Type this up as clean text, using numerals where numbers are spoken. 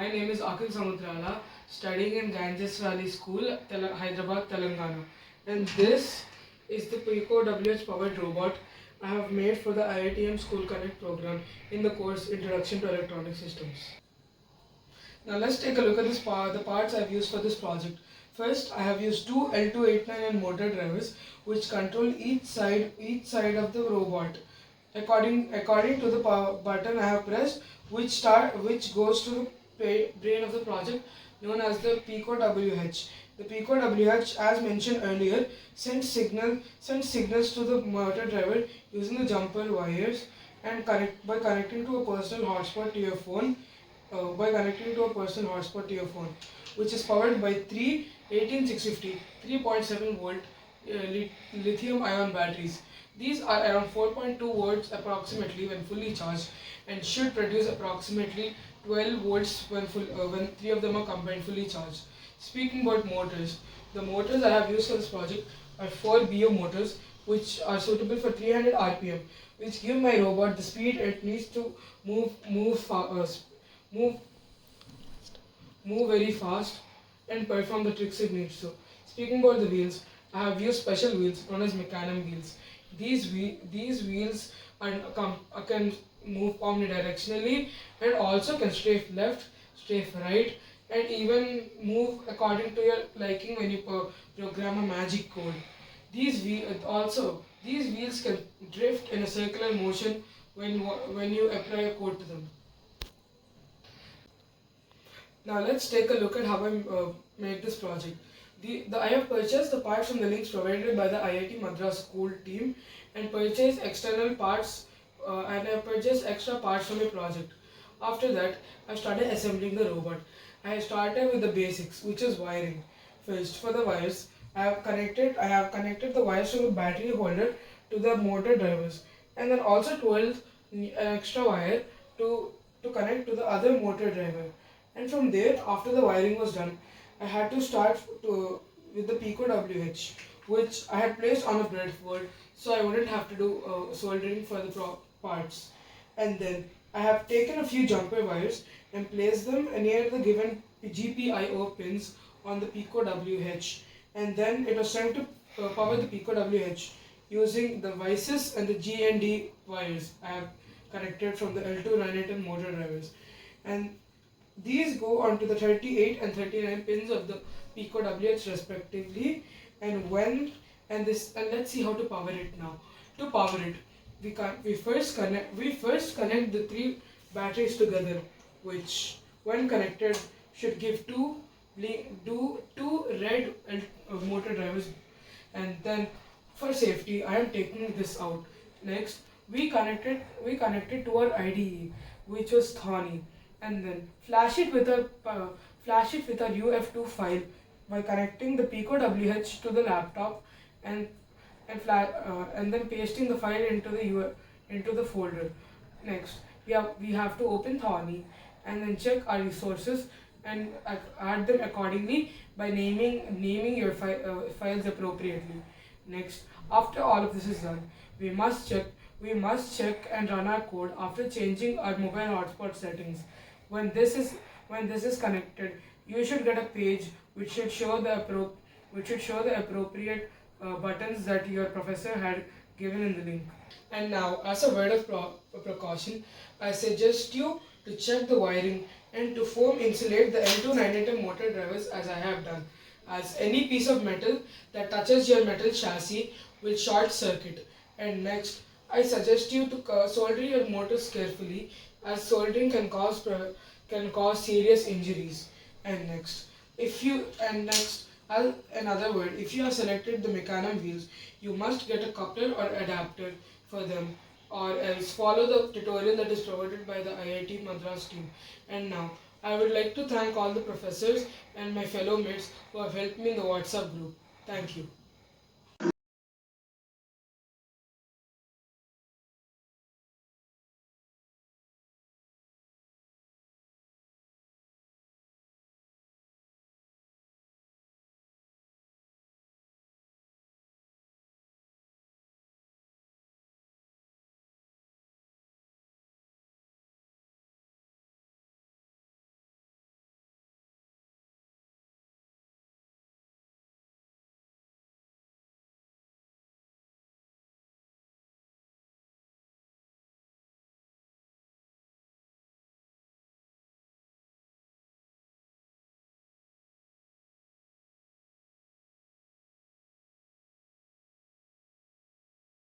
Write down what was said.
My name is Akhil Samudrala, studying in Ganges Valley School, Hyderabad, Telangana. And this is the Pico WH powered robot I have made for the IITM School Connect program in the course Introduction to Electronic Systems. Now let's take a look at the parts I have used for this project. First, I have used two L289N motor drivers which control each side of the robot. According to the button I have pressed, which goes to the brain of the project, known as the Pico WH. The Pico WH, as mentioned earlier, sends signals to the motor driver using the jumper wires and by connecting to a personal hotspot to your phone. Which is powered by three 18650 3.7 volt lithium ion batteries. These are around 4.2 volts approximately when fully charged and should produce approximately 12 volts when three of them are combined fully charged. Speaking about motors, the motors I have used for this project are 4 BO motors which are suitable for 300 RPM, which give my robot the speed it needs to move very fast and perform the tricks it needs to. Speaking about the wheels, I have used special wheels known as mecanum wheels. These wheels can move omnidirectionally and also can strafe left, strafe right, and even move according to your liking when you program a magic code. These wheels can drift in a circular motion when you apply a code to them. Now let's take a look at how I made this project. I have purchased the parts from the links provided by the IIT Madras school team and purchased external parts and I have purchased extra parts for my project. After that, I started assembling the robot. I started with the basics, which is wiring. First, for the wires, I have connected the wires from the battery holder to the motor drivers, and then also 12 an extra wire to connect to the other motor driver. And from there, after the wiring was done, I had to start with the Pico WH, which I had placed on a breadboard, so I wouldn't have to do soldering for the parts. And then I have taken a few jumper wires and placed them near the given GPIO pins on the Pico WH. And then it was time to power the Pico WH using the vices and the GND wires I have connected from the L298 motor drivers. And these go onto the 38 and 39 pins of the Pico WH respectively. And let's see how to power it now. To power it, we first connect the three batteries together, which when connected should give two red motor drivers. And then for safety, I am taking this out. Next, we connected to our IDE, which was Thorny, and then flash it with a UF2 file by connecting the Pico WH to the laptop and then pasting the file into the folder. Next, we have to open Thorny and then check our resources and add them accordingly by naming your files appropriately. Next, after all of this is done, we must check and run our code after changing our mobile hotspot settings. When this is connected, you should get a page which should show the appropriate buttons that your professor had given in the link. And now, as a word of precaution, I suggest you to check the wiring and to foam insulate the L298 motor drivers as I have done, as any piece of metal that touches your metal chassis will short circuit. And next, I suggest you to solder your motors carefully, as soldering can cause serious injuries. And next, if you have selected the mecanum wheels, you must get a coupler or adapter for them, or else follow the tutorial that is provided by the IIT Madras team. And now, I would like to thank all the professors and my fellow mates who have helped me in the WhatsApp group. Thank you.